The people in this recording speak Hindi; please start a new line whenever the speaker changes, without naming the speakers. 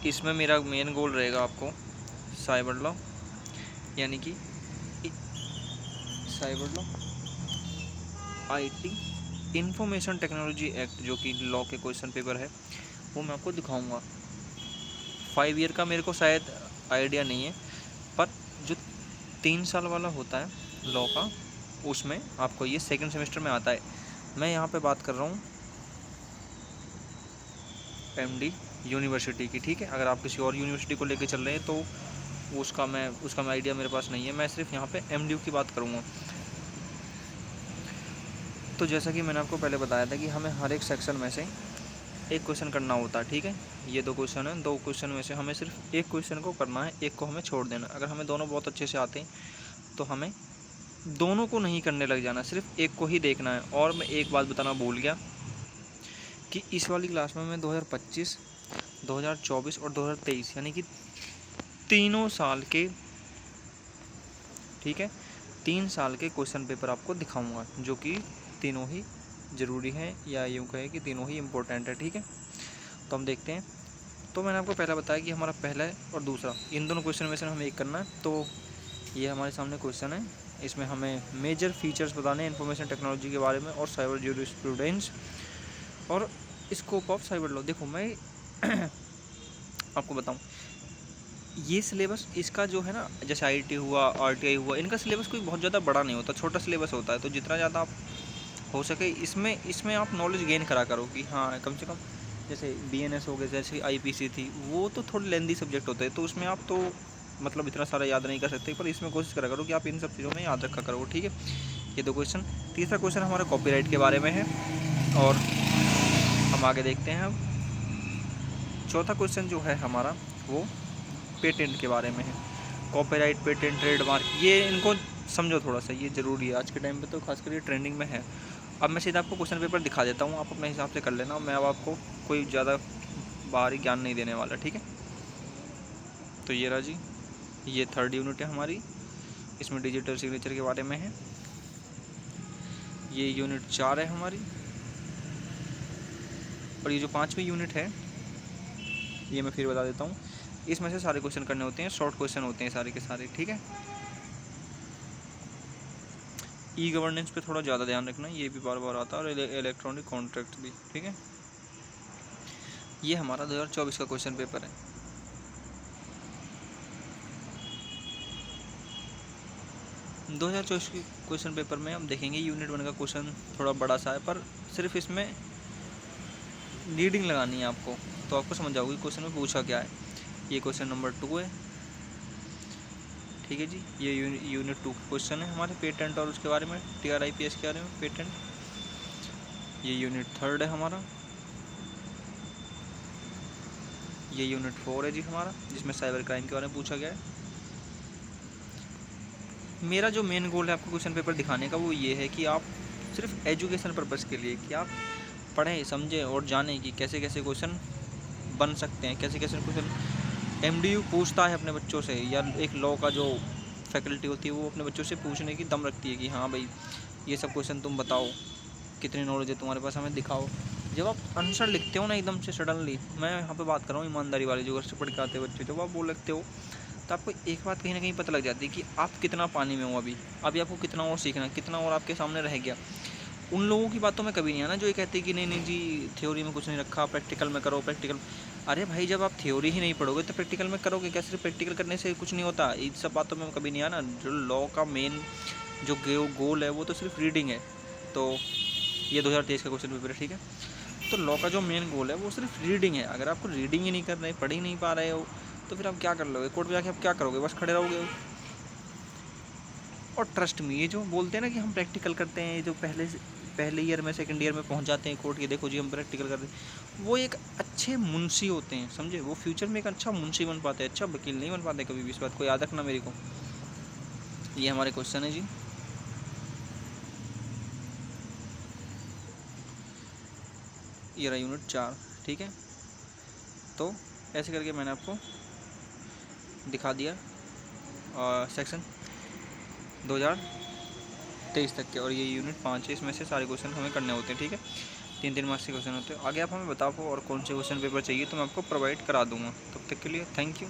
इसमें मेरा मेन गोल रहेगा आपको साइबर लॉ, यानी कि cyber law, IT, information technology act, जो कि लॉ के क्वेश्चन पेपर है, वो मैं आपको दिखाऊंगा। 5 ईयर का मेरे को शायद आइडिया नहीं है, पर जो 3 साल वाला होता है लॉ का, उसमें आपको ये सेकंड सेमेस्टर में आता है। मैं यहाँ पे बात कर रहा हूँ एमडी यूनिवर्सिटी की, ठीक है। अगर आप किसी और यूनिवर्सिटी को लेके चल रहे हैं तो उसका मैं आइडिया मेरे पास नहीं है। मैं सिर्फ यहाँ पे एमडीयू की बात करूँगा। तो जैसा कि मैंने आपको पहले बताया था कि हमें हर एक सेक्शन में से एक क्वेश्चन करना होता है, ठीक है। ये 2 क्वेश्चन हैं, 2 क्वेश्चन में से हमें सिर्फ एक क्वेश्चन को करना है, एक को हमें छोड़ देना। अगर हमें दोनों बहुत अच्छे से आते हैं तो हमें दोनों को नहीं करने लग जाना, सिर्फ एक को ही देखना है। और मैं एक बात बताना भूल गया कि इस वाली क्लास में मैं 2025, 2024 और 2023 यानी कि तीनों साल के, ठीक है, 3 साल के क्वेश्चन पेपर आपको दिखाऊंगा, जो कि तीनों ही ज़रूरी हैं, या यूँ कहें कि तीनों ही इम्पोर्टेंट है, ठीक है। तो हम देखते हैं। तो मैंने आपको पहला बताया कि हमारा पहला और दूसरा, इन दोनों क्वेश्चन में से हमें एक करना है। तो ये हमारे सामने क्वेश्चन है, इसमें हमें मेजर फीचर्स बताने हैं इन्फॉर्मेशन टेक्नोलॉजी के बारे में, और साइबर जूरिस्प्रूडेंस और स्कोप ऑफ साइबर लॉ। देखो मैं आपको बताऊं, ये सिलेबस इसका जो है ना, जैसे आईटी हुआ, आरटीआई हुआ, इनका सिलेबस कोई बहुत ज़्यादा बड़ा नहीं होता, छोटा सिलेबस होता है। तो जितना ज़्यादा आप हो सके इसमें आप नॉलेज गेन करा करो कि हाँ कम से कम, जैसे बीएनएस हो गए, जैसे आईपीसी थी, वो तो थोड़े लेंदी सब्जेक्ट होते हैं, तो उसमें आप तो मतलब इतना सारा याद नहीं कर सकते, पर इसमें कोशिश करा करो कि आप इन सब चीज़ों में याद रखा करो, ठीक है। ये 2 क्वेश्चन। तीसरा क्वेश्चन हमारा कॉपीराइट के बारे में है, और हम आगे देखते हैं। अब चौथा क्वेश्चन जो है हमारा, वो पेटेंट के बारे में है। कॉपीराइट, पेटेंट, ट्रेडमार्क, ये इनको समझो थोड़ा सा, ये ज़रूरी है आज के टाइम पे, तो खासकर ये ट्रेंडिंग में है। अब मैं सीधा आपको क्वेश्चन पेपर दिखा देता हूँ, आप अपने हिसाब से कर लेना। मैं अब आपको कोई ज़्यादा बाहरी ज्ञान नहीं देने वाला, ठीक है। तो ये रहा जी, ये 3rd यूनिट है हमारी, इसमें डिजिटल सिग्नेचर के बारे में है। ये यूनिट 4 है हमारी, और ये जो 5वीं यूनिट है, ये मैं फिर बता देता हूँ। इसमें से सारे क्वेश्चन करने होते हैं, शॉर्ट क्वेश्चन होते हैं सारे के सारे, ठीक है। ई गवर्नेंस पे थोड़ा ज़्यादा ध्यान रखना, ये भी बार बार आता है, और इलेक्ट्रॉनिक कॉन्ट्रैक्ट भी, ठीक है। ये हमारा 2024 का क्वेश्चन पेपर है। दो हज़ार चौबीस के क्वेश्चन पेपर में हम देखेंगे यूनिट 1 का क्वेश्चन थोड़ा बड़ा सा है, पर सिर्फ इसमें रीडिंग लगानी है आपको, तो आपको समझ जाओगे क्वेश्चन में पूछा क्या है। ये क्वेश्चन नंबर 2 है, ठीक है जी। ये यूनिट 2 क्वेश्चन है हमारे पेटेंट और उसके बारे में, TRIPS के बारे में, पेटेंट। ये यूनिट 3 है हमारा। ये यूनिट 4 है जी हमारा, जिसमें साइबर क्राइम के बारे में पूछा गया है। मेरा जो मेन गोल है आपको क्वेश्चन पेपर दिखाने का, वो ये है कि आप सिर्फ एजुकेशन पर्पज़ के लिए, कि आप पढ़ें, समझें और जानें कि कैसे कैसे क्वेश्चन बन सकते हैं, कैसे कैसे क्वेश्चन एमडीयू पूछता है अपने बच्चों से, या एक लॉ का जो फैकल्टी होती है वो अपने बच्चों से पूछने की दम रखती है कि हाँ भाई ये सब क्वेश्चन तुम बताओ, कितनी नॉलेज है तुम्हारे पास, हमें दिखाओ। जब आप आंसर लिखते हो ना एकदम से सडनली, मैं यहाँ पे बात कर रहा हूँ ईमानदारी वाली, जो घर से पढ़ के आते बच्चे, जब आप बोल लगते हो, तो आपको एक बात कहीं ना कहीं पता लग जाती है कि आप कितना पानी में हो अभी आपको कितना और सीखना है, कितना और आपके सामने रह गया। उन लोगों की बातों में कभी नहीं आना जो ये कहते हैं कि नहीं नहीं जी थ्योरी में कुछ नहीं रखा, प्रैक्टिकल में करो, प्रैक्टिकल। अरे भाई जब आप थ्योरी ही नहीं पढ़ोगे तो प्रैक्टिकल में करोगे क्या? सिर्फ प्रैक्टिकल करने से कुछ नहीं होता। इन सब बातों में कभी नहीं आना। जो लॉ का मेन जो गोल है वो तो सिर्फ रीडिंग है। तो ये 2023 का क्वेश्चन पेपर है, ठीक है। तो लॉ का जो मेन गोल है वो सिर्फ रीडिंग है। अगर आपको रीडिंग ही नहीं कर रहे, पढ़ ही नहीं पा रहे हो, तो फिर आप क्या कर लोगे? कोर्ट में जाके आप क्या करोगे? बस खड़े रहोगे। और ट्रस्ट में ये जो बोलते हैं ना कि हम प्रैक्टिकल करते हैं, जो पहले ईयर में सेकंड ईयर में पहुंच जाते हैं कोर्ट के, देखो जी हम प्रैक्टिकल करते हैं, वो एक अच्छे मुंशी होते हैं, समझे? वो फ्यूचर में एक अच्छा मुंशी बन पाते हैं, अच्छा वकील नहीं बन पाते कभी भी। इस बात को याद रखना मेरे को। ये हमारे क्वेश्चन है जी। ये रहा यूनिट 4, ठीक है। तो ऐसे करके मैंने आपको दिखा दिया सेक्शन 2023 तक के, और ये यूनिट 5 है, इसमें से सारे क्वेश्चन हमें करने होते हैं, ठीक है। 3 मार्क्स के क्वेश्चन होते हैं। आगे आप हमें बताओ और कौन से क्वेश्चन पेपर चाहिए तो मैं आपको प्रोवाइड करा दूँगा। तब तक के लिए थैंक यू।